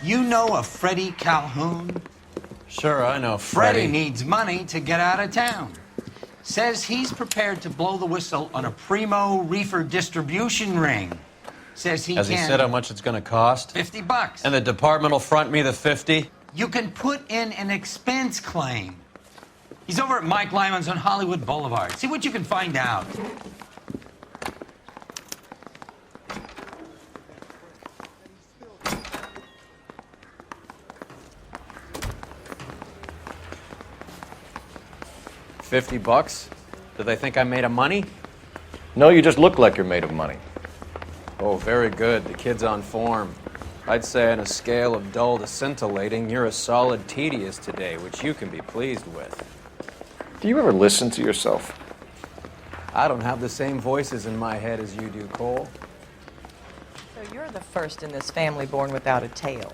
You know a Freddie Calhoun? Sure, I know Freddie needs money to get out of town. Says he's prepared to blow the whistle on a primo reefer distribution ring. Says he Has he said how much it's going to cost? $50. And the department will front me the 50? You can put in an expense claim. He's over at Mike Lyman's on Hollywood Boulevard. See what you can find out. $50? Do they think I'm made of money? No, you just look like you're made of money. Oh, very good. The kid's on form. I'd say on a scale of dull to scintillating, you're a solid tedious today, which you can be pleased with. Do you ever listen to yourself? I don't have the same voices in my head as you do, Cole. So you're the first in this family born without a tail.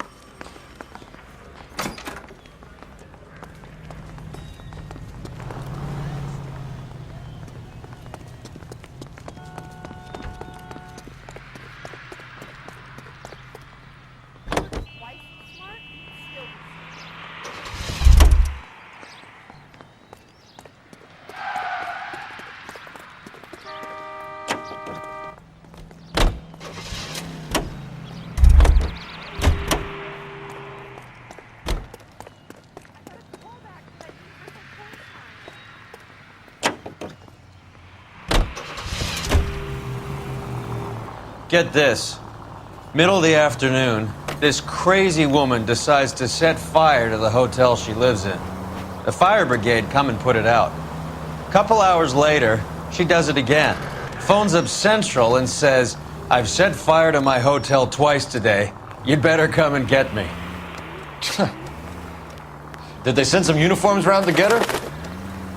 Get this. Middle of the afternoon, this crazy woman decides to set fire to the hotel she lives in. The fire brigade come and put it out. A couple hours later, she does it again. Phones up Central and says, "I've set fire to my hotel twice today. You'd better come and get me." Did they send some uniforms around to get her?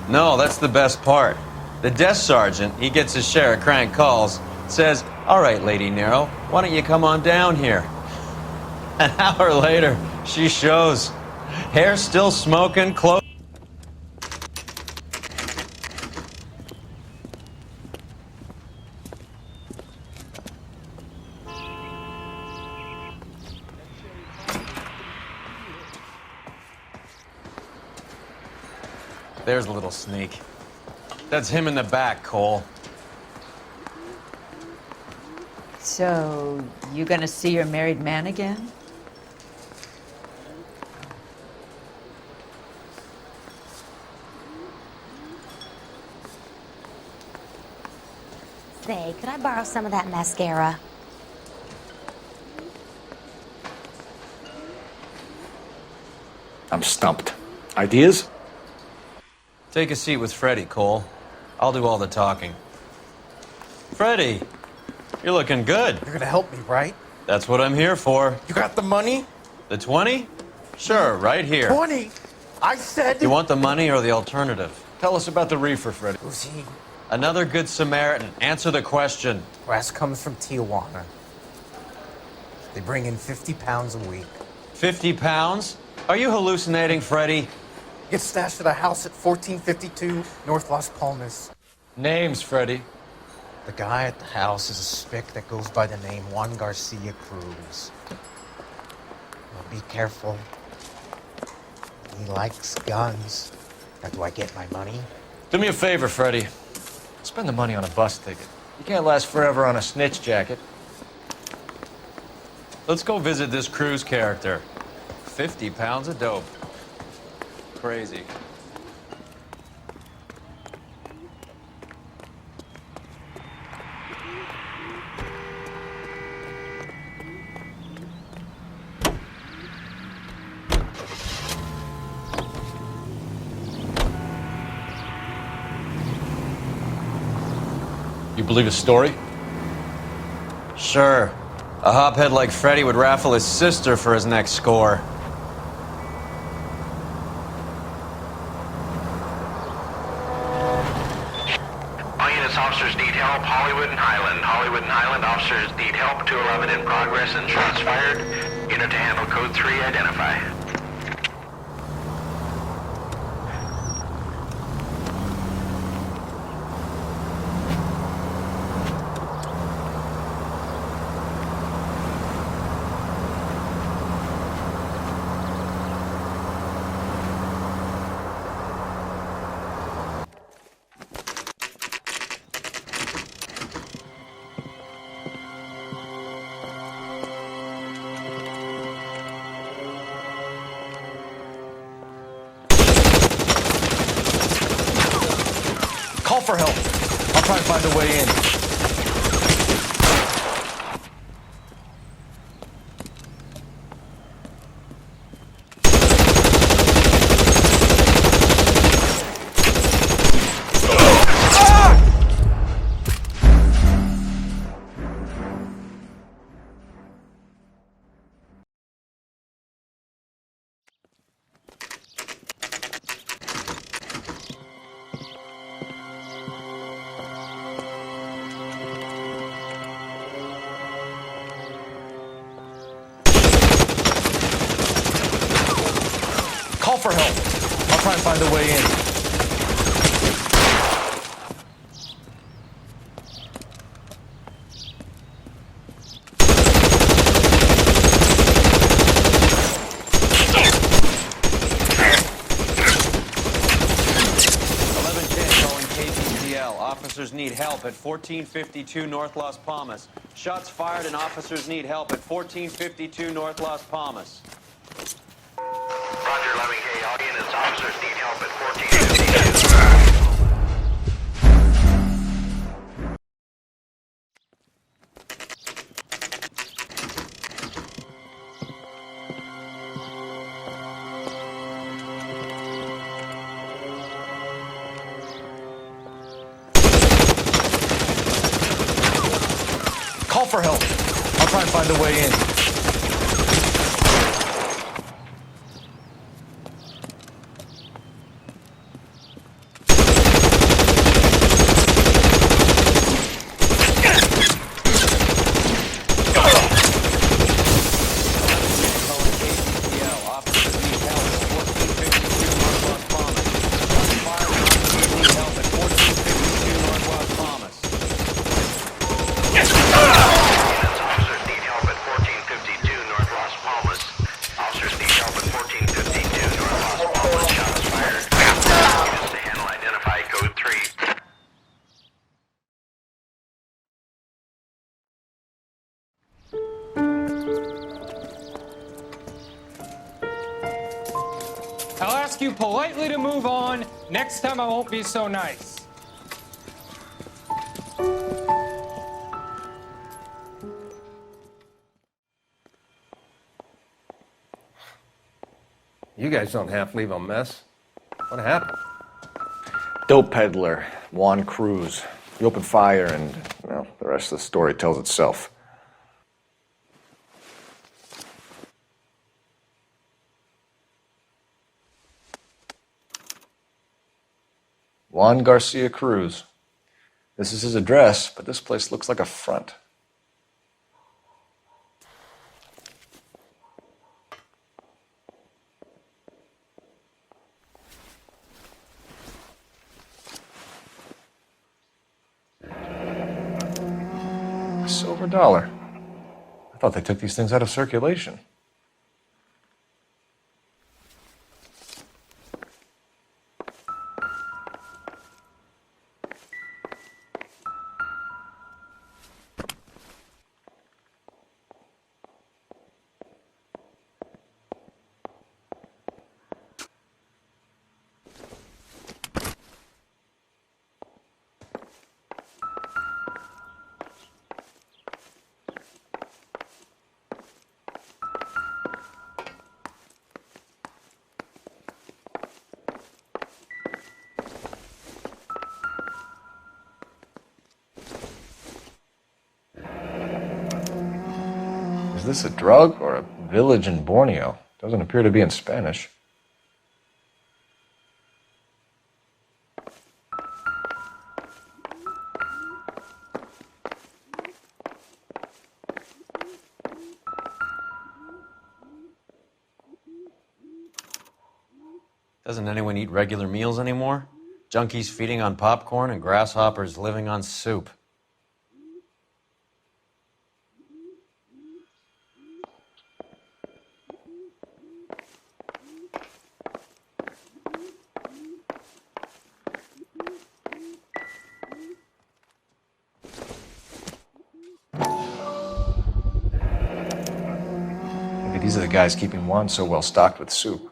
No, that's the best part. The desk sergeant, he gets his share of crank calls, says, "All right, Lady Nero, why don't you come on down here?" An hour later, she shows. Hair still smoking, clothes. There's a little sneak. That's him in the back, Cole. So, you gonna see your married man again? Say, could I borrow some of that mascara? I'm stumped. Ideas? Take a seat with Freddie, Cole. I'll do all the talking. Freddie, you're looking good. You're gonna help me, right? That's what I'm here for. You got the money? The 20? Sure, right here. 20? I said... You want the money or the alternative? Tell us about the reefer, Freddie. Who's he? Another good Samaritan. Answer the question. Brass comes from Tijuana. They bring in 50 pounds a week. 50 pounds? Are you hallucinating, Freddie? Gets stashed at a house at 1452 North Las Palmas. Names, Freddie. The guy at the house is a spick that goes by the name Juan Garcia Cruz. Well, be careful. He likes guns. Now, do I get my money? Do me a favor, Freddie. Spend the money on a bus ticket. You can't last forever on a snitch jacket. Let's go visit this Cruz character. 50 pounds of dope. Crazy. You believe his story? Sure. A hophead like Freddie would raffle his sister for his next score. All units, officers need help. Hollywood and Highland. Hollywood and Highland officers need help. 211 in progress and shots fired. Unit to handle code 3, identify. try and find a way in. Call for help. I'll try and find a way in. Officers need help at 1452 North Las Palmas. Shots fired and officers need help at 1452 North Las Palmas. Roger, 11K. All units, officers need help at 1452. Call for help. I'll try and find a way in. I'll ask you politely to move on. Next time I won't be so nice. You guys don't half leave a mess. What happened? Dope peddler, Juan Cruz. He opened fire and, well, the rest of the story tells itself. Juan Garcia Cruz. This is his address, but this place looks like a front. Silver dollar. I thought they took these things out of circulation. Is this a drug or a village in Borneo? Doesn't appear to be in Spanish. Doesn't anyone eat regular meals anymore? Junkies feeding on popcorn and grasshoppers living on soup. Maybe these are the guys keeping Juan so well stocked with soup.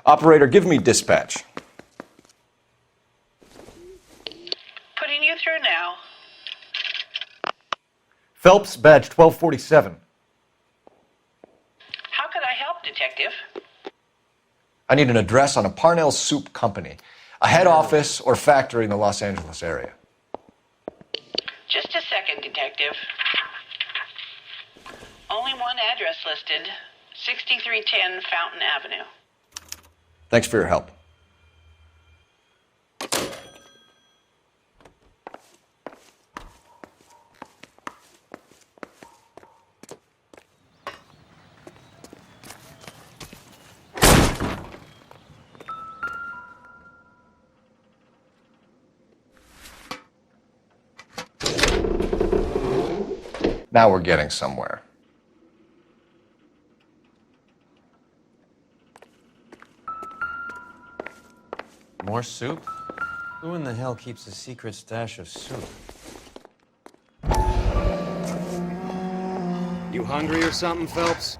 Operator, give me dispatch. Putting you through now. Phelps, badge 1247. How could I help, Detective? I need an address on a Parnell Soup Company, a head office or factory in the Los Angeles area. Just a second, Detective. Only one address listed, 6310 Fountain Avenue. Thanks for your help. Now we're getting somewhere. More soup? Who in the hell keeps a secret stash of soup? You hungry or something, Phelps?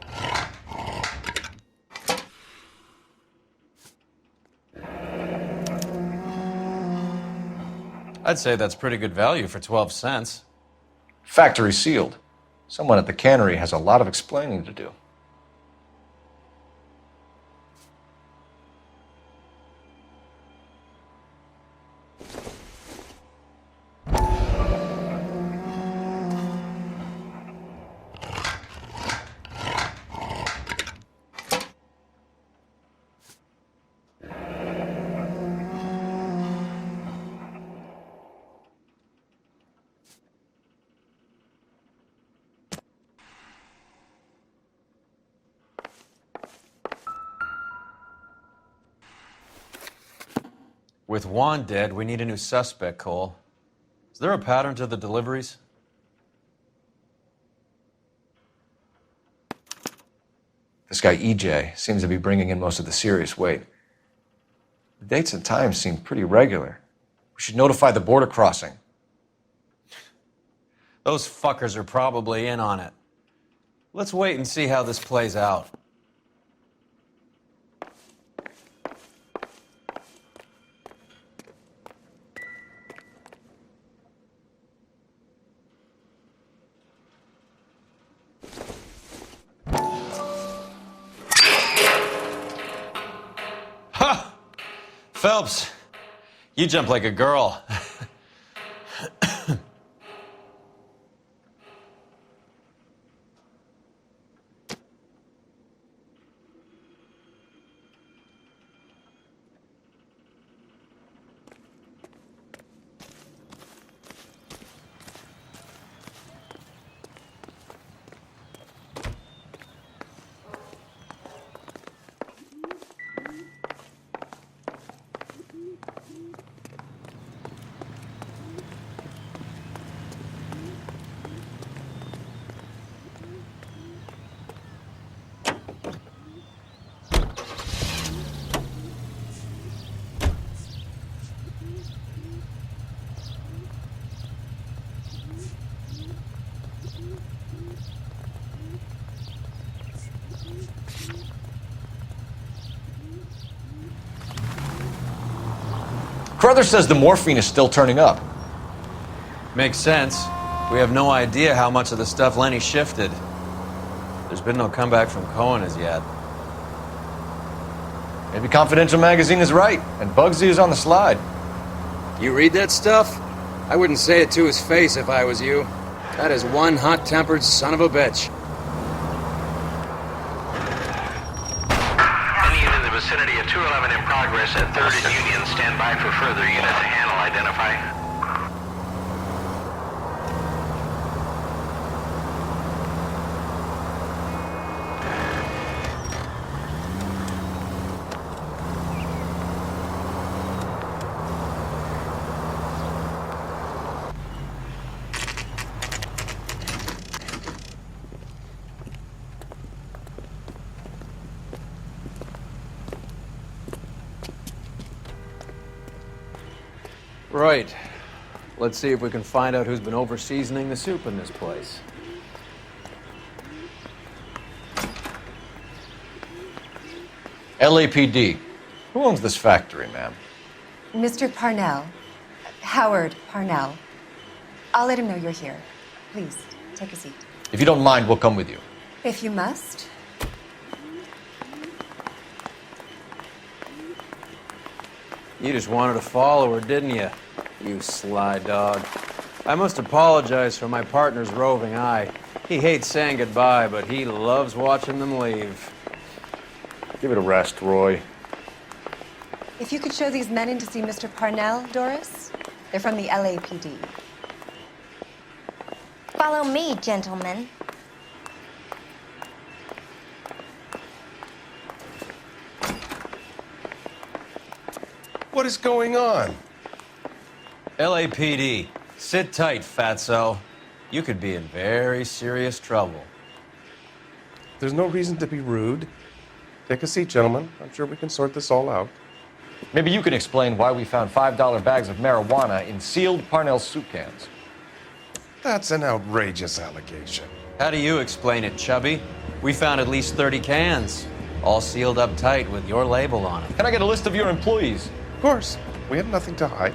I'd say that's pretty good value for 12 cents. Factory sealed. Someone at the cannery has a lot of explaining to do. With Juan dead, we need a new suspect, Cole. Is there a pattern to the deliveries? This guy EJ seems to be bringing in most of the serious weight. The dates and times seem pretty regular. We should notify the border crossing. Those fuckers are probably in on it. Let's wait and see how this plays out. Ha! Phelps, you jump like a girl. Carruthers says the morphine is still turning up. Makes sense. We have no idea how much of the stuff Lenny shifted. There's been no comeback from Cohen as yet. Maybe Confidential Magazine is right, and Bugsy is on the slide. You read that stuff? I wouldn't say it to his face if I was you. That is one hot-tempered son of a bitch. Any unit in the vicinity of 211 in progress at 3rd and Union. Stand by for further unit to handle identify. Right. Let's see if we can find out who's been over-seasoning the soup in this place. LAPD, Who owns this factory, ma'am? Mr. Parnell. Howard Parnell. I'll let him know you're here. Please, take a seat. If you don't mind, we'll come with you. If you must. You just wanted to follow her, didn't you? You sly dog. I must apologize for my partner's roving eye. He hates saying goodbye, but he loves watching them leave. Give it a rest, Roy. If you could show these men in to see Mr. Parnell, Doris. They're from the LAPD. Follow me, gentlemen. What is going on? LAPD. Sit tight, fatso. You could be in very serious trouble. There's no reason to be rude. Take a seat, gentlemen. I'm sure we can sort this all out. Maybe you can explain why we found $5 bags of marijuana in sealed Parnell soup cans. That's an outrageous allegation. How do you explain it, Chubby? We found at least 30 cans, all sealed up tight with your label on it. Can I get a list of your employees? Of course. We have nothing to hide.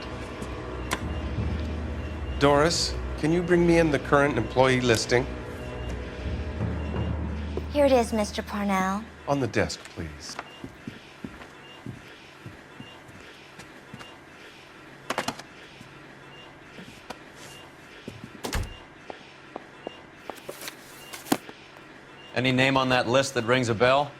Doris, can you bring me in the current employee listing? Here it is, Mr. Parnell. On the desk, please. Any name on that list that rings a bell?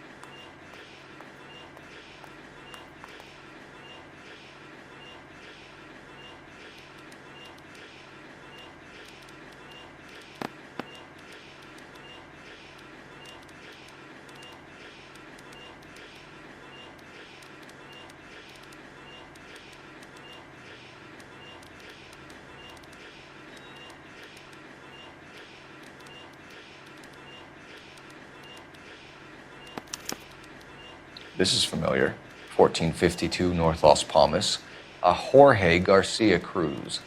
This is familiar. 1452 North Las Palmas. A Jorge Garcia Cruz.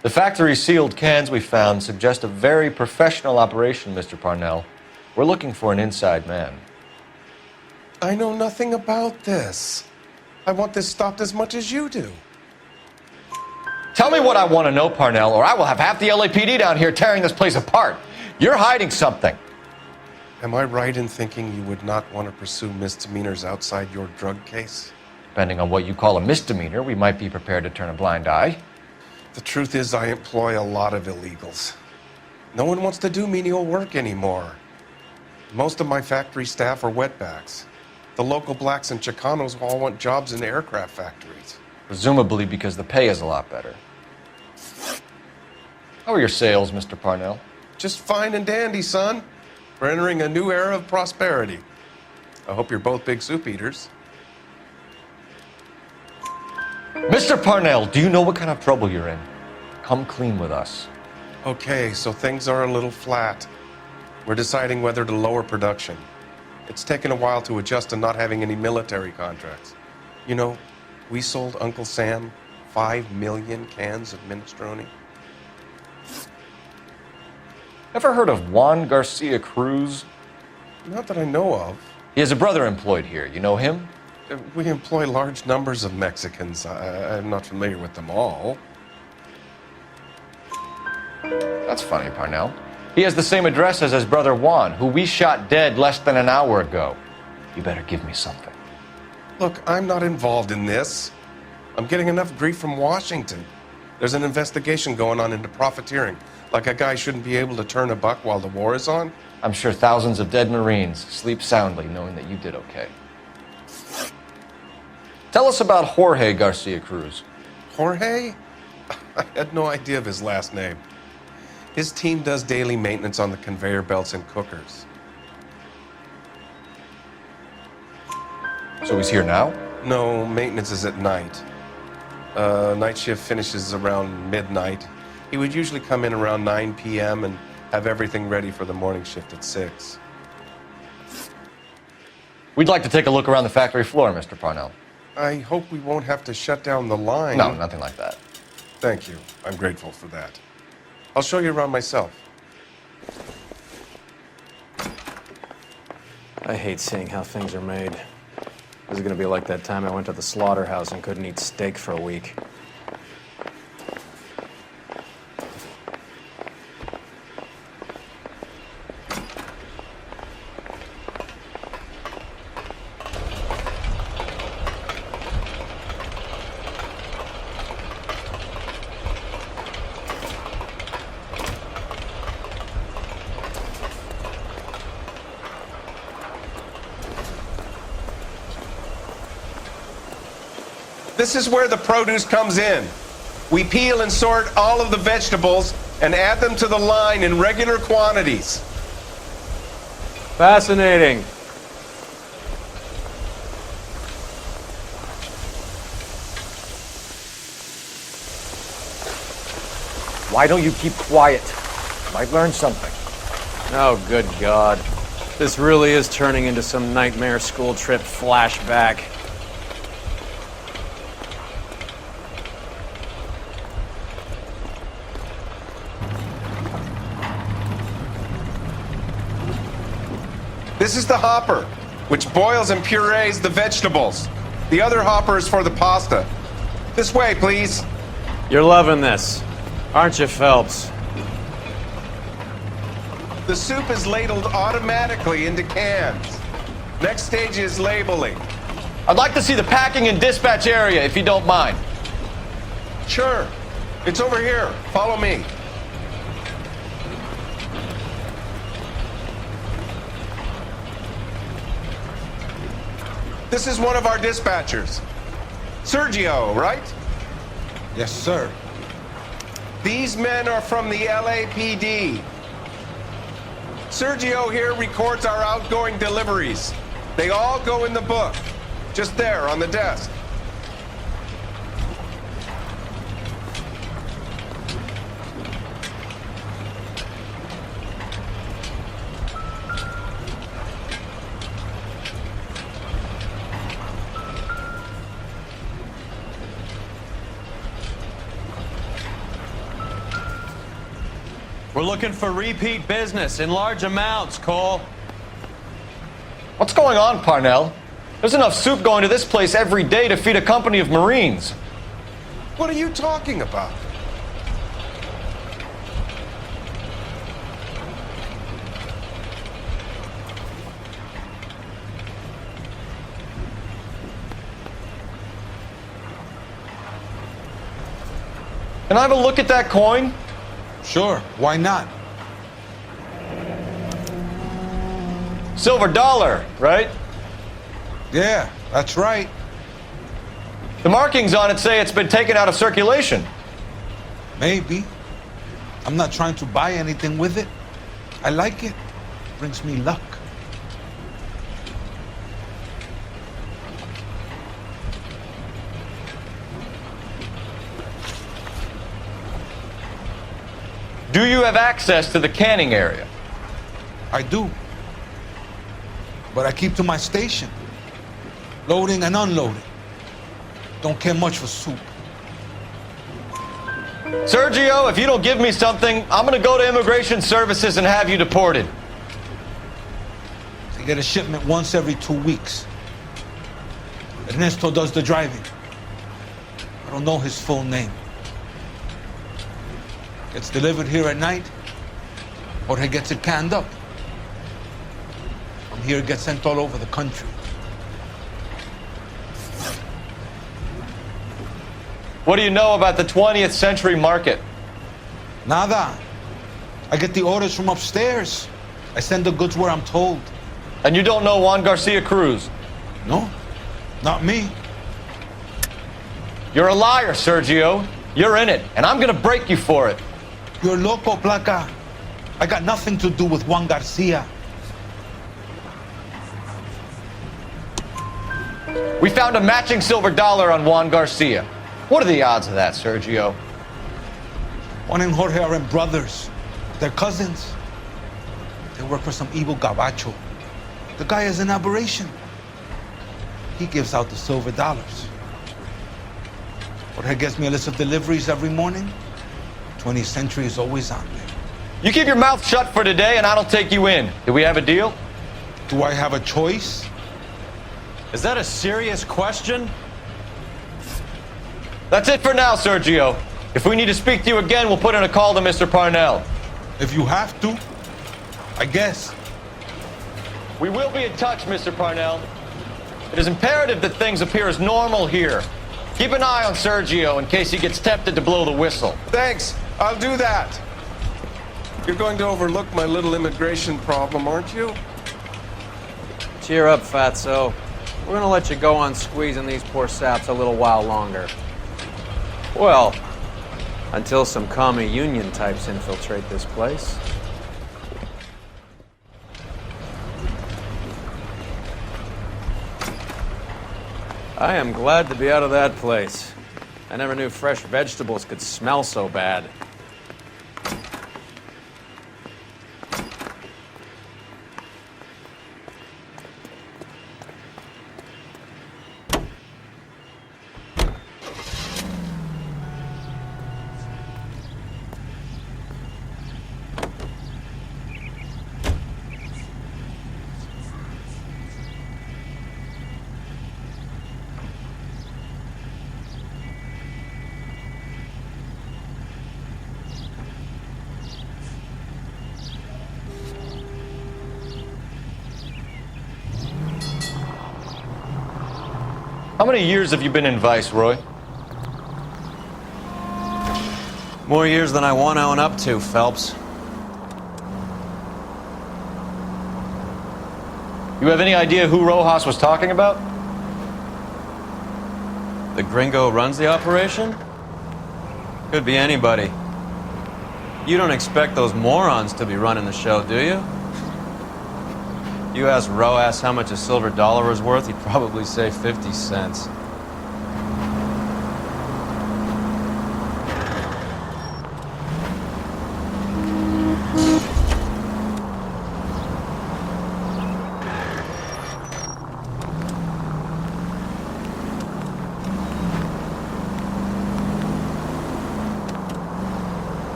The factory sealed cans we found suggest a very professional operation, Mr. Parnell. We're looking for an inside man. I know nothing about this. I want this stopped as much as you do. Tell me what I want to know, Parnell, or I will have half the LAPD down here tearing this place apart. You're hiding something. Am I right in thinking you would not want to pursue misdemeanors outside your drug case? Depending on what you call a misdemeanor, we might be prepared to turn a blind eye. The truth is, I employ a lot of illegals. No one wants to do menial work anymore. Most of my factory staff are wetbacks. The local blacks and Chicanos all want jobs in aircraft factories. Presumably because the pay is a lot better. How are your sales, Mr. Parnell? Just fine and dandy, son. We're entering a new era of prosperity. I hope you're both big soup eaters. Mr. Parnell, do you know what kind of trouble you're in? Come clean with us. Okay, so things are a little flat. We're deciding whether to lower production. It's taken a while to adjust to not having any military contracts. You know, we sold Uncle Sam 5 million cans of minestrone. Ever heard of Juan Garcia Cruz? Not that I know of. He has a brother employed here. You know him? We employ large numbers of Mexicans. I'm not familiar with them all. That's funny, Parnell. He has the same address as his brother Juan, who we shot dead less than an hour ago. You better give me something. Look, I'm not involved in this. I'm getting enough grief from Washington. There's an investigation going on into profiteering. Like a guy shouldn't be able to turn a buck while the war is on. I'm sure thousands of dead Marines sleep soundly knowing that you did okay. Tell us about Jorge Garcia Cruz. Jorge? I had no idea of his last name. His team does daily maintenance on the conveyor belts and cookers. So he's here now? No, maintenance is at night. Night shift finishes around midnight. He would usually come in around 9 p.m. and have everything ready for the morning shift at 6. We'd like to take a look around the factory floor, Mr. Parnell. I hope we won't have to shut down the line. No, nothing like that. Thank you. I'm grateful for that. I'll show you around myself. I hate seeing how things are made. This is gonna be like that time I went to the slaughterhouse and couldn't eat steak for a week. This is where the produce comes in. We peel and sort all of the vegetables and add them to the line in regular quantities. Fascinating. Why don't you keep quiet? Might learn something. Oh, good God. This really is turning into some nightmare school trip flashback. This is the hopper, which boils and purees the vegetables. The other hopper is for the pasta. This way, please. You're loving this, aren't you, Phelps? The soup is ladled automatically into cans. Next stage is labeling. I'd like to see the packing and dispatch area, if you don't mind. Sure. It's over here. Follow me. This is one of our dispatchers. Sergio, right? Yes, sir. These men are from the LAPD. Sergio here records our outgoing deliveries. They all go in the book, just there on the desk. We're looking for repeat business in large amounts, Cole. What's going on, Parnell? There's enough soup going to this place every day to feed a company of Marines. What are you talking about? Can I have a look at that coin? Sure, why not? Silver dollar, right? Yeah, that's right. The markings on it say it's been taken out of circulation. Maybe. I'm not trying to buy anything with it. I like it. Brings me luck. Do you have access to the canning area? I do. But I keep to my station. Loading and unloading. Don't care much for soup. Sergio, if you don't give me something, I'm gonna go to Immigration Services and have you deported. They get a shipment once every 2 weeks. Ernesto does the driving. I don't know his full name. Gets delivered here at night, or he gets it canned up. From here, it gets sent all over the country. What do you know about the 20th century market? Nada. I get the orders from upstairs. I send the goods where I'm told. And you don't know Juan Garcia Cruz? No, not me. You're a liar, Sergio. You're in it, and I'm gonna break you for it. You're loco, Placa. I got nothing to do with Juan Garcia. We found a matching silver dollar on Juan Garcia. What are the odds of that, Sergio? Juan and Jorge are brothers. They're cousins. They work for some evil gabacho. The guy is an aberration. He gives out the silver dollars. Jorge gets me a list of deliveries every morning. 20th century is always on there. You keep your mouth shut for today and I don't take you in. Do we have a deal? Do I have a choice? Is that a serious question? That's it for now, Sergio. If we need to speak to you again, we'll put in a call to Mr. Parnell. If you have to, I guess. We will be in touch, Mr. Parnell. It is imperative that things appear as normal here. Keep an eye on Sergio in case he gets tempted to blow the whistle. Thanks. I'll do that. You're going to overlook my little immigration problem, aren't you? Cheer up, Fatso. We're gonna let you go on squeezing these poor saps a little while longer. Well, until some commie union types infiltrate this place. I am glad to be out of that place. I never knew fresh vegetables could smell so bad. How many years have you been in Vice, Roy? More years than I want to own up to, Phelps. You have any idea who Rojas was talking about? The gringo runs the operation? Could be anybody. You don't expect those morons to be running the show, do you? You ask Rojas how much a silver dollar is worth, he'd probably say 50 cents.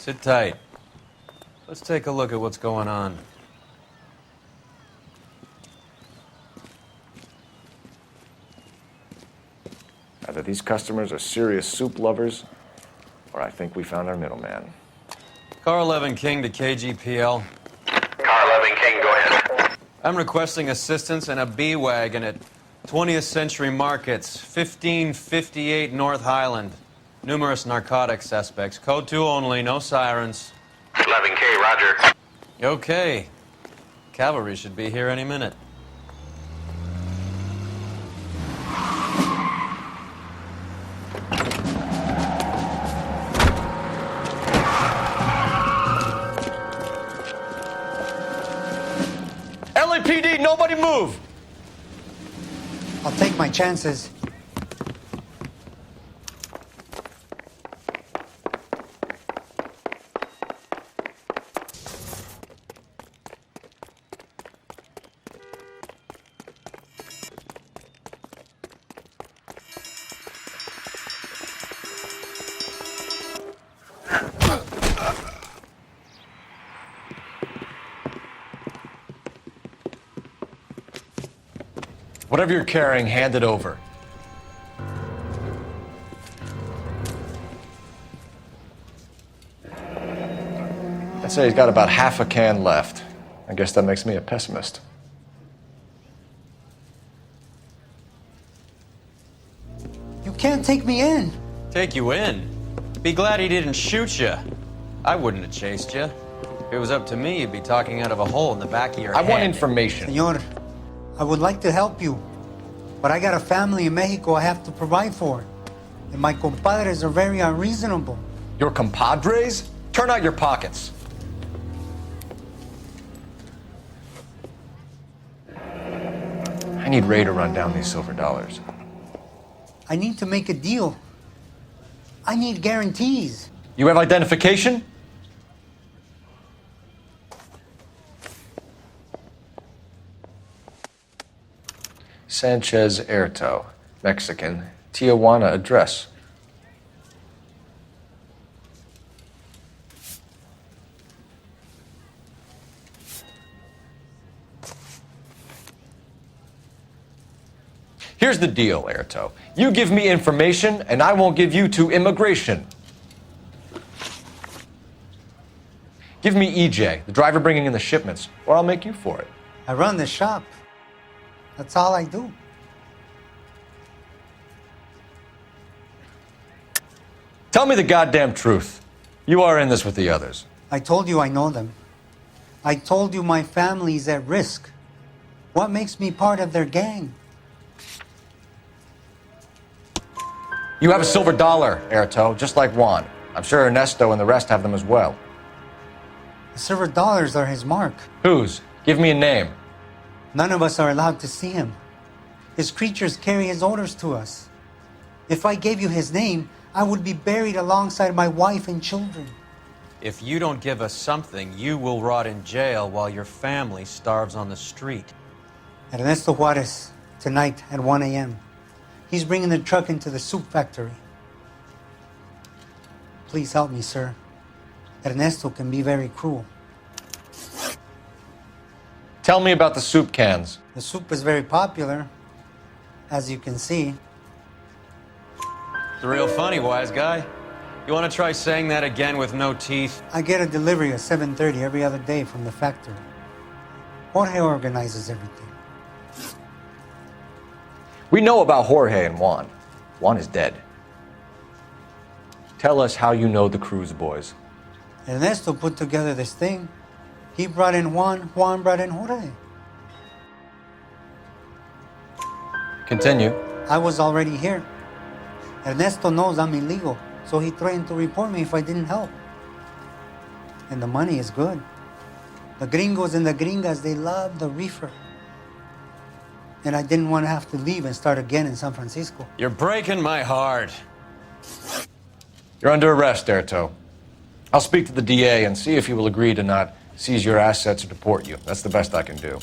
Sit tight. Let's take a look at what's going on. Either these customers are serious soup lovers, or I think we found our middleman. Car 11 King to KGPL. Car 11 King, go ahead. I'm requesting assistance in a B-Wagon at 20th Century Markets, 1558 North Highland. Numerous narcotic suspects. Code 2 only, no sirens. 11K, roger. Okay. Cavalry should be here any minute. LAPD, nobody move! I'll take my chances. Whatever you're carrying, hand it over. I'd say he's got about half a can left. I guess that makes me a pessimist. You can't take me in. Take you in? Be glad he didn't shoot you. I wouldn't have chased you. If it was up to me, you'd be talking out of a hole in the back of your head. I want information. Senor, I would like to help you, but I got a family in Mexico I have to provide for. And my compadres are very unreasonable. Your compadres? Turn out your pockets. I need Ray to run down these silver dollars. I need to make a deal. I need guarantees. You have identification? Sanchez Erto, Mexican, Tijuana address. Here's the deal, Erto. You give me information, and I won't give you to immigration. Give me EJ, the driver bringing in the shipments, or I'll make you for it. I run the shop. That's all I do. Tell me the goddamn truth. You are in this with the others. I told you I know them. I told you my family's at risk. What makes me part of their gang? You have a silver dollar, Erto, just like Juan. I'm sure Ernesto and the rest have them as well. The silver dollars are his mark. Whose? Give me a name. None of us are allowed to see him. His creatures carry his orders to us. If I gave you his name, I would be buried alongside my wife and children. If you don't give us something, you will rot in jail while your family starves on the street. Ernesto Juarez, tonight at 1 a.m. He's bringing the truck into the soup factory. Please help me, sir. Ernesto can be very cruel. Tell me about the soup cans. The soup is very popular, as you can see. It's real funny, wise guy. You want to try saying that again with no teeth? I get a delivery at 7:30 every other day from the factory. Jorge organizes everything. We know about Jorge and Juan. Juan is dead. Tell us how you know the Cruz boys. Ernesto put together this thing. He brought in Juan, Juan brought in Jorge. Continue. I was already here. Ernesto knows I'm illegal, so he threatened to report me if I didn't help. And the money is good. The gringos and the gringas, they love the reefer. And I didn't want to have to leave and start again in San Francisco. You're breaking my heart. You're under arrest, Erto. I'll speak to the DA and see if he will agree to not seize your assets or deport you. That's the best I can do.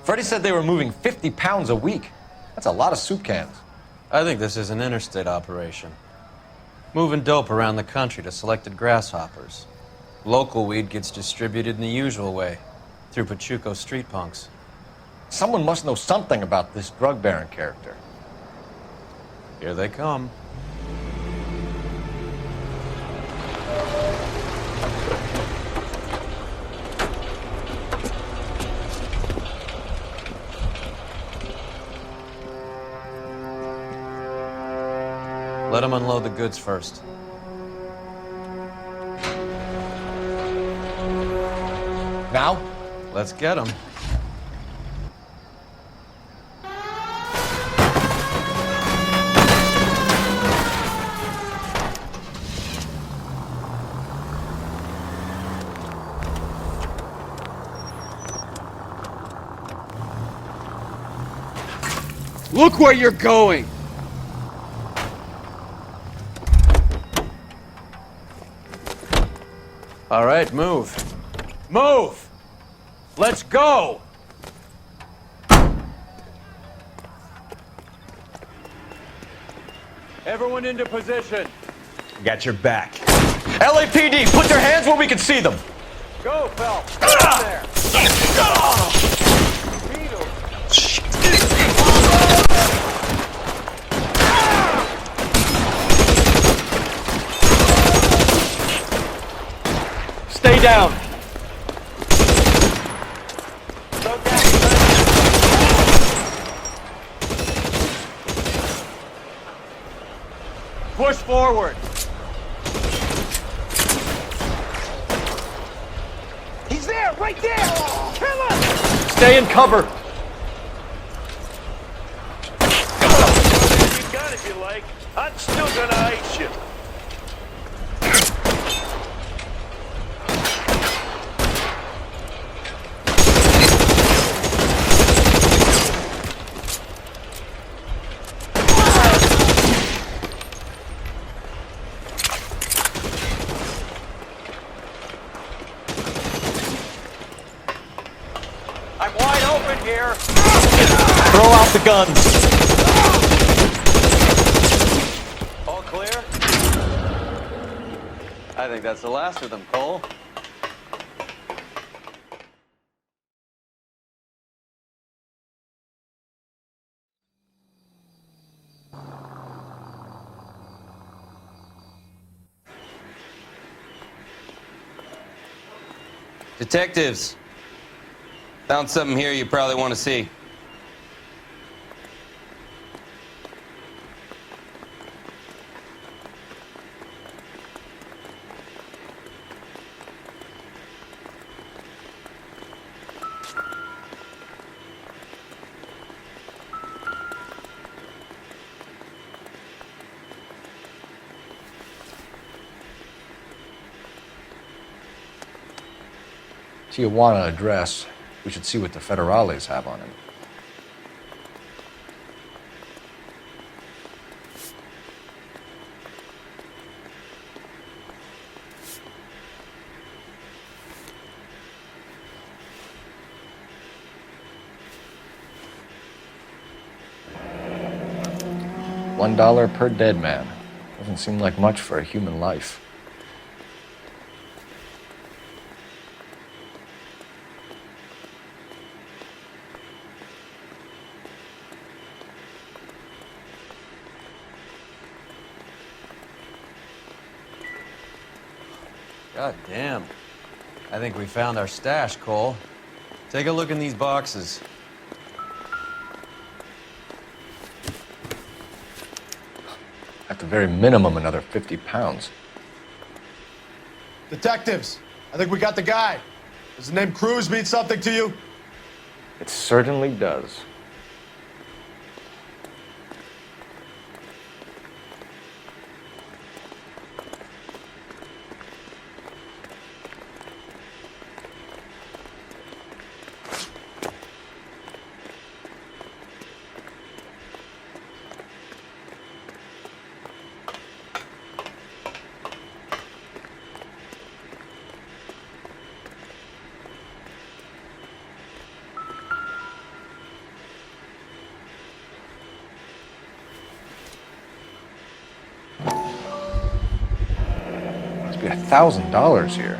Freddie said they were moving 50 pounds a week. That's a lot of soup cans. I think this is an interstate operation. Moving dope around the country to selected grasshoppers. Local weed gets distributed in the usual way, through Pachuco street punks. Someone must know something about this drug baron character. Here they come. Let them unload the goods first. Now? Let's get them. Look where you're going! All right, move. Move! Let's go! Everyone into position. Got your back. LAPD, put their hands where we can see them. Go, Phelps. Get there. Stay down. forward. He's there, right there! Kill him! Stay in cover. You got if you like. I'm still gonna ice you. I'm wide open here. Throw out the guns. All clear? I think that's the last of them, Cole. Detectives, found something here you probably want to see. Tijuana address. We should see what the federales have on him. $1 per dead man. Doesn't seem like much for a human life. God damn. I think we found our stash, Cole. Take a look in these boxes. At the very minimum, another 50 pounds. Detectives, I think we got the guy. Does the name Cruz mean something to you? It certainly does. Must be $1,000 here.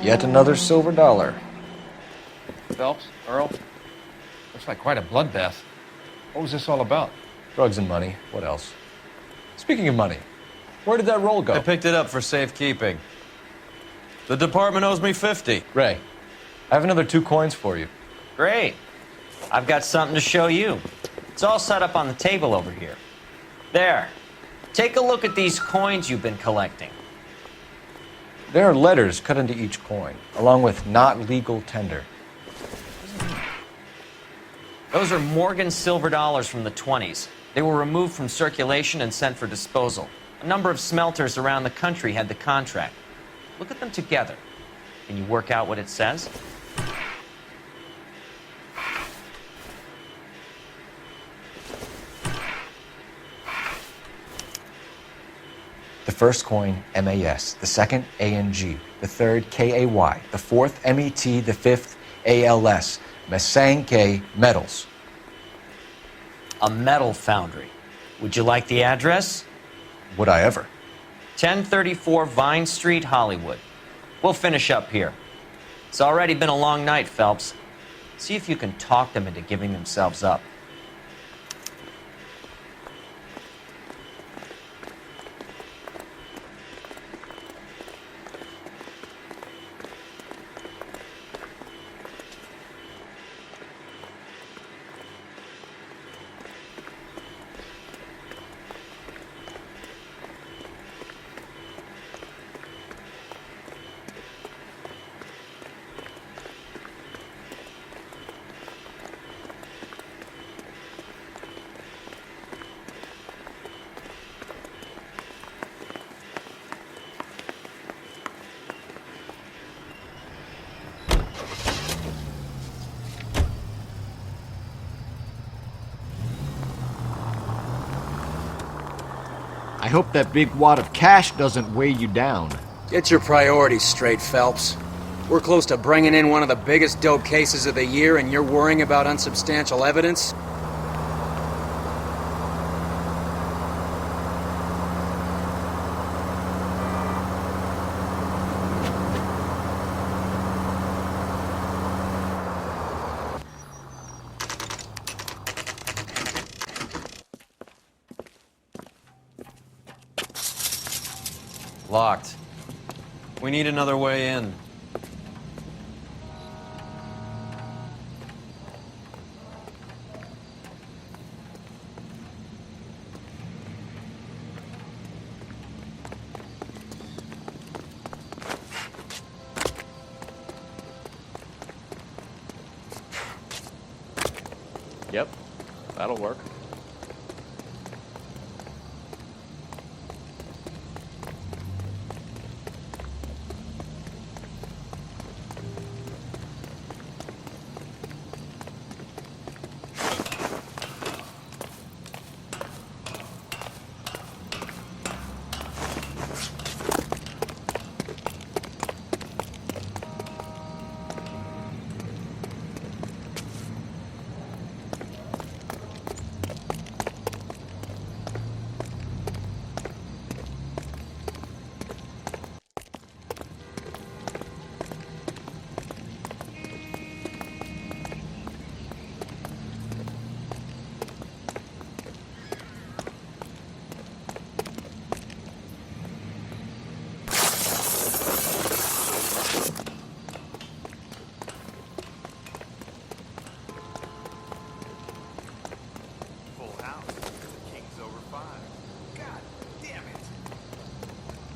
Yet another silver dollar. Phelps, Earl, looks like quite a bloodbath. What was this all about? Drugs and money. What else? Speaking of money, where did that roll go? I picked it up for safekeeping. The department owes me 50. Ray, I have another 2 coins for you. Great. I've got something to show you. It's all set up on the table over here. There. Take a look at these coins you've been collecting. There are letters cut into each coin, along with not legal tender. Those are Morgan silver dollars from the 20s. They were removed from circulation and sent for disposal. A number of smelters around the country had the contract. Look at them together. Can you work out what it says? The first coin, MAS. The second, ANG. The third, KAY. The fourth, MET. The fifth, ALS. Masanke Metals. A metal foundry. Would you like the address? Would I ever? 1034 Vine Street, Hollywood. We'll finish up here. It's already been a long night, Phelps. See if you can talk them into giving themselves up. I hope that big wad of cash doesn't weigh you down. Get your priorities straight, Phelps. We're close to bringing in one of the biggest dope cases of the year, and you're worrying about unsubstantial evidence? Locked. We need another way in. Yep, that'll work.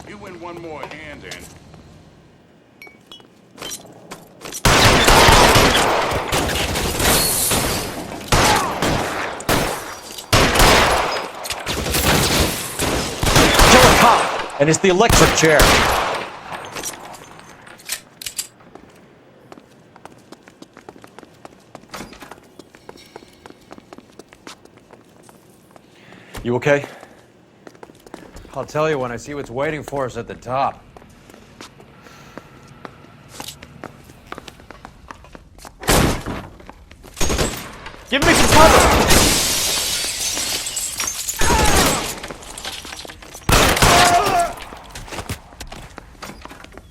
You win one more hand in. Kill a cop, and it's the electric chair. You okay? I'll tell you when I see what's waiting for us at the top. Give me some cover!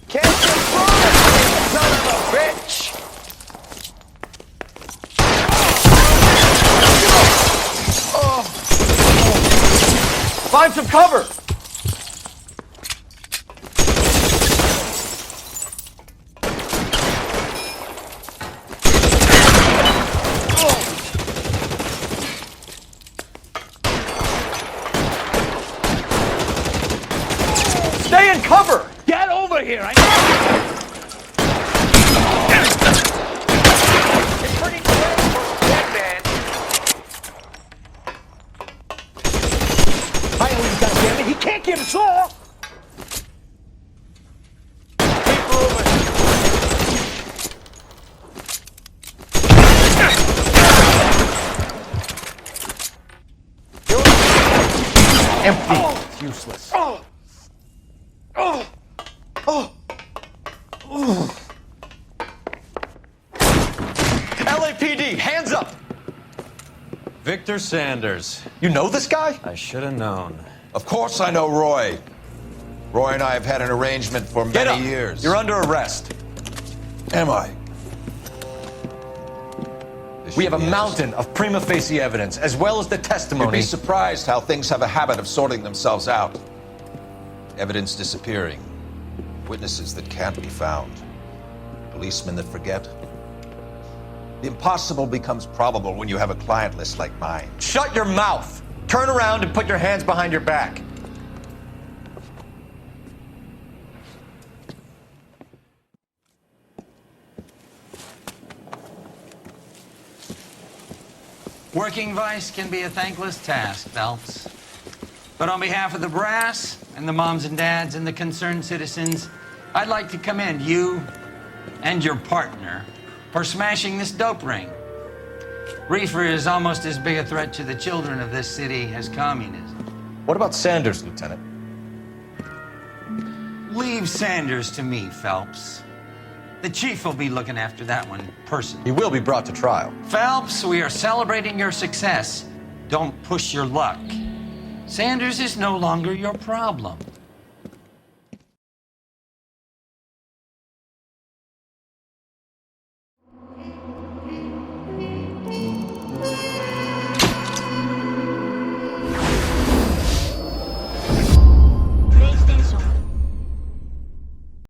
Can't control it, son of a bitch! Find some cover! Stay in cover! Get over here! It's pretty close for a dead man. Highland, goddammit! He can't get us all! Keep moving! Empty. It's useless. LAPD, hands up! Victor Sanders. You know this guy? I should have known. Of course I know Roy. Roy and I have had an arrangement for Get many up. years. You're under arrest. Am I? We have a mountain of prima facie evidence, as well as the testimony. You'd be surprised how things have a habit of sorting themselves out. Evidence disappearing. Witnesses that can't be found. Policemen that forget. The impossible becomes probable when you have a client list like mine. Shut your mouth! Turn around and put your hands behind your back. Working vice can be a thankless task, Phelps. But on behalf of the brass and the moms and dads and the concerned citizens, I'd like to commend you and your partner for smashing this dope ring. Reefer is almost as big a threat to the children of this city as communism. What about Sanders, Lieutenant? Leave Sanders to me, Phelps. The chief will be looking after that one personally. He will be brought to trial. Phelps, we are celebrating your success. Don't push your luck. Sanders is no longer your problem.